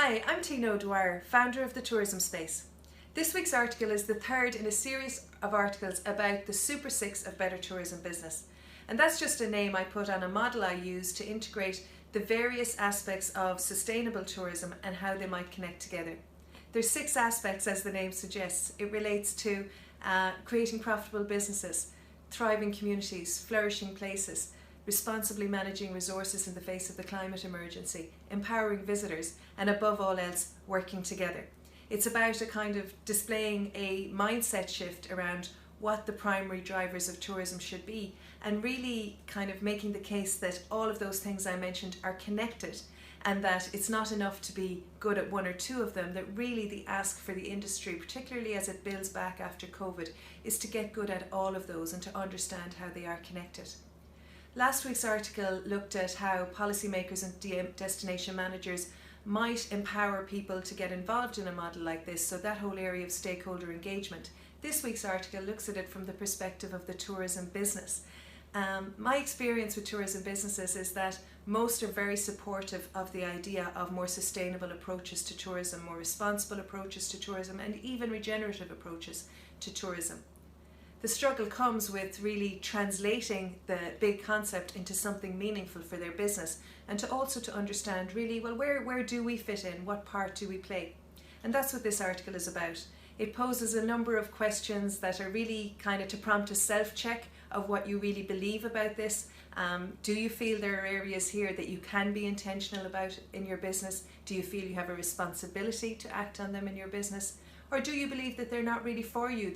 Hi, I'm Tina O'Dwyer, founder of the Tourism Space. This week's article is the third in a series of articles about the Super 6 of better tourism business. And that's just a name I put on a model I use to integrate the various aspects of sustainable tourism and how they might connect together. There's 6 aspects, as the name suggests. It relates to creating profitable businesses, thriving communities, flourishing places, responsibly managing resources in the face of the climate emergency, empowering visitors, and above all else, working together. It's about a kind of displaying a mindset shift around what the primary drivers of tourism should be, and really kind of making the case that all of those things I mentioned are connected, and that it's not enough to be good at one or two of them, that really the ask for the industry, particularly as it builds back after COVID, is to get good at all of those and to understand how they are connected. Last week's article looked at how policymakers and destination managers might empower people to get involved in a model like this, so that whole area of stakeholder engagement. This week's article looks at it from the perspective of the tourism business. My experience with tourism businesses is that most are very supportive of the idea of more sustainable approaches to tourism, more responsible approaches to tourism, and even regenerative approaches to tourism. The struggle comes with really translating the big concept into something meaningful for their business, and to also to understand really, well, where do we fit in? What part do we play? And that's what this article is about. It poses a number of questions that are really kind of to prompt a self-check of what you really believe about this. Do you feel there are areas here that you can be intentional about in your business? Do you feel you have a responsibility to act on them in your business? Or do you believe that they're not really for you?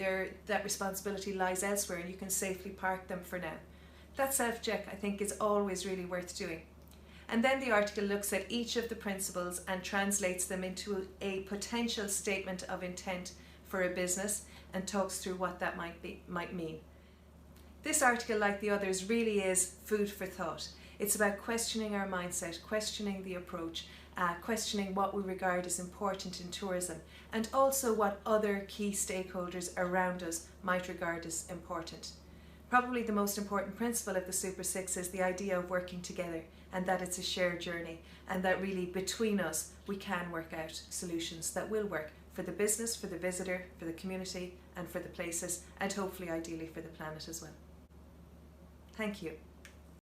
That responsibility lies elsewhere and you can safely park them for now? That self-check, I think, is always really worth doing. And then the article looks at each of the principles and translates them into a potential statement of intent for a business and talks through what that might mean. This article, like the others, really is food for thought. It's about questioning our mindset, questioning the approach, questioning what we regard as important in tourism, and also what other key stakeholders around us might regard as important. Probably the most important principle of the Super 6 is the idea of working together, and that it's a shared journey, and that really between us we can work out solutions that will work for the business, for the visitor, for the community, and for the places, and hopefully ideally for the planet as well. Thank you.